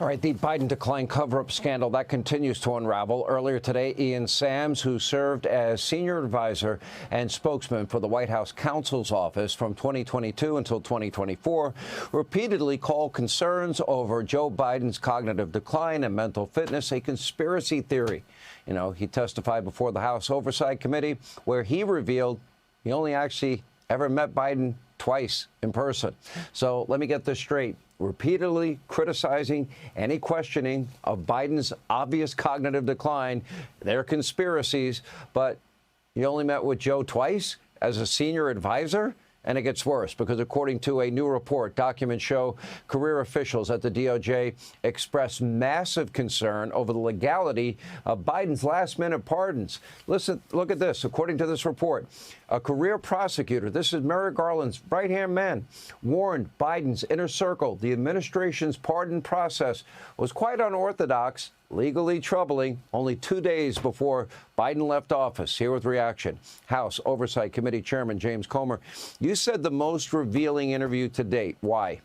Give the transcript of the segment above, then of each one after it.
All right, the Biden decline cover-up scandal, that continues to unravel. Earlier today, Ian Sams, who served as senior advisor and spokesman for the White House counsel's office from 2022 until 2024, repeatedly called concerns over Joe Biden's cognitive decline and mental fitness a conspiracy theory. You know, he testified before the House Oversight Committee, where he revealed he only actually ever met Biden twice in person. So let me get this straight. Repeatedly criticizing any questioning of Biden's obvious cognitive decline. They're conspiracies, but you only met with Joe twice as a senior advisor? And it gets worse because, according to a new report, documents show career officials at the DOJ expressed massive concern over the legality of Biden's last-minute pardons. Listen, look at this. According to this report, a career prosecutor, this is Merrick Garland's right-hand man, warned Biden's inner circle the administration's pardon process was quite unorthodox, legally troubling, only 2 days before Biden left office. Here with reaction, House Oversight Committee Chairman James Comer. You said the most revealing interview to date. Why?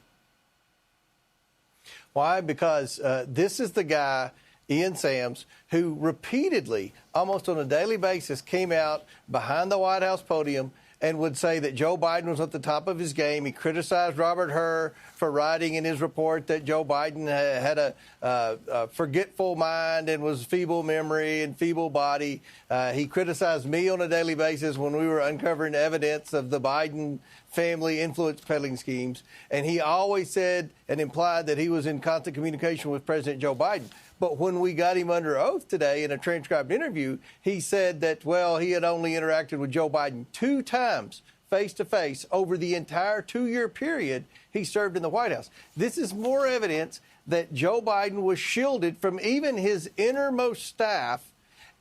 Why? Because this is the guy, Ian Sams, who repeatedly, almost on a daily basis, came out behind the White House podium and would say that Joe Biden was at the top of his game. He criticized Robert Hur for writing in his report that Joe Biden had a forgetful mind and was feeble memory and feeble body. He criticized me on a daily basis when we were uncovering evidence of the Biden family influence peddling schemes. And he always said and implied that he was in constant communication with President Joe Biden. But when we got him under oath today in a transcribed interview, he said that, well, he had only interacted with Joe Biden 2 times face-to-face over the entire 2-year period he served in the White House. This is more evidence that Joe Biden was shielded from even his innermost staff.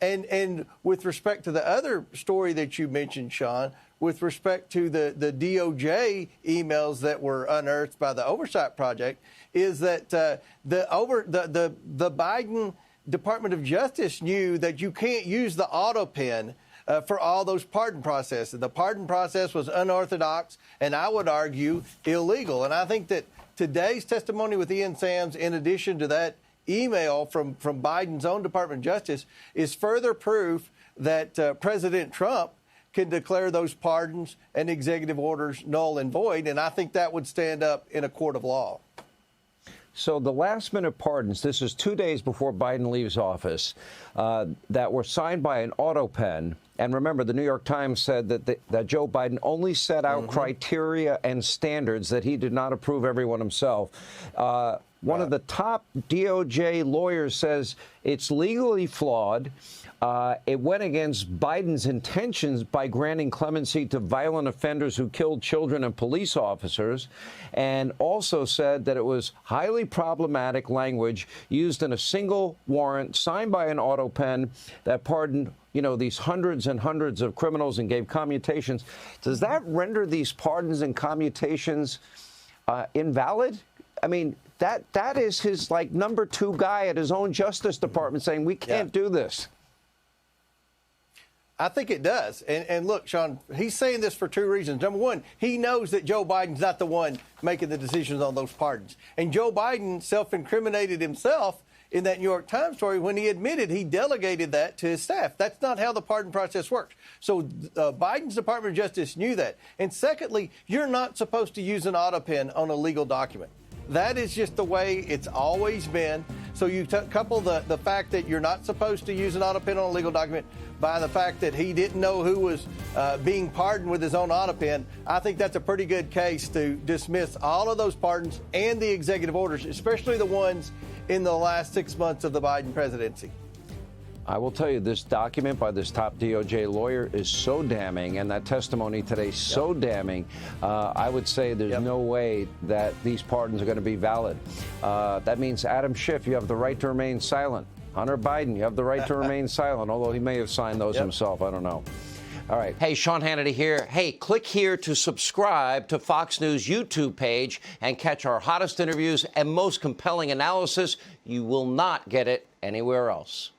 And with respect to the other story that you mentioned, Sean, with respect to the DOJ emails that were unearthed by the Oversight Project, is that the Biden Department of Justice knew that you can't use the auto pen for all those pardon processes. The pardon process was unorthodox and, I would argue, illegal. And I think that today's testimony with Ian Sams, in addition to that email from Biden's own Department of Justice, is further proof that President Trump can declare those pardons and executive orders null and void. And I think that would stand up in a court of law. So the last-minute pardons, this is 2 days before Biden leaves office, that were signed by an auto pen. And remember, the New York Times said that Joe Biden only set out criteria and standards, that he did not approve everyone himself. One of the top DOJ lawyers says it's legally flawed. It went against Biden's intentions by granting clemency to violent offenders who killed children and police officers, and also said that it was highly problematic language used in a single warrant signed by an auto pen that pardoned, you know, these hundreds and hundreds of criminals and gave commutations. Does that render these pardons and commutations invalid? I mean, that is his, like, number 2 guy at his own Justice Department saying we can't do this. I think it does. And look, Sean, he's saying this for 2 reasons. Number one, he knows that Joe Biden's not the one making the decisions on those pardons. And Joe Biden self-incriminated himself in that New York Times story when he admitted he delegated that to his staff. That's not how the pardon process works. So Biden's Department of Justice knew that. And secondly, you're not supposed to use an auto pen on a legal document. That is just the way it's always been. So you couple the fact that you're not supposed to use an auto pen on a legal document by the fact that he didn't know who was being pardoned with his own auto pen. I think that's a pretty good case to dismiss all of those pardons and the executive orders, especially the ones in the last 6 months of the Biden presidency. I will tell you, this document by this top DOJ lawyer is so damning, and that testimony today so damning. I would say there's no way that these pardons are going to be valid. That means Adam Schiff, you have the right to remain silent. Hunter Biden, you have the right to remain silent, although he may have signed those himself. I don't know. All right. Hey, Sean Hannity here. Hey, click here to subscribe to Fox News YouTube page and catch our hottest interviews and most compelling analysis. You will not get it anywhere else.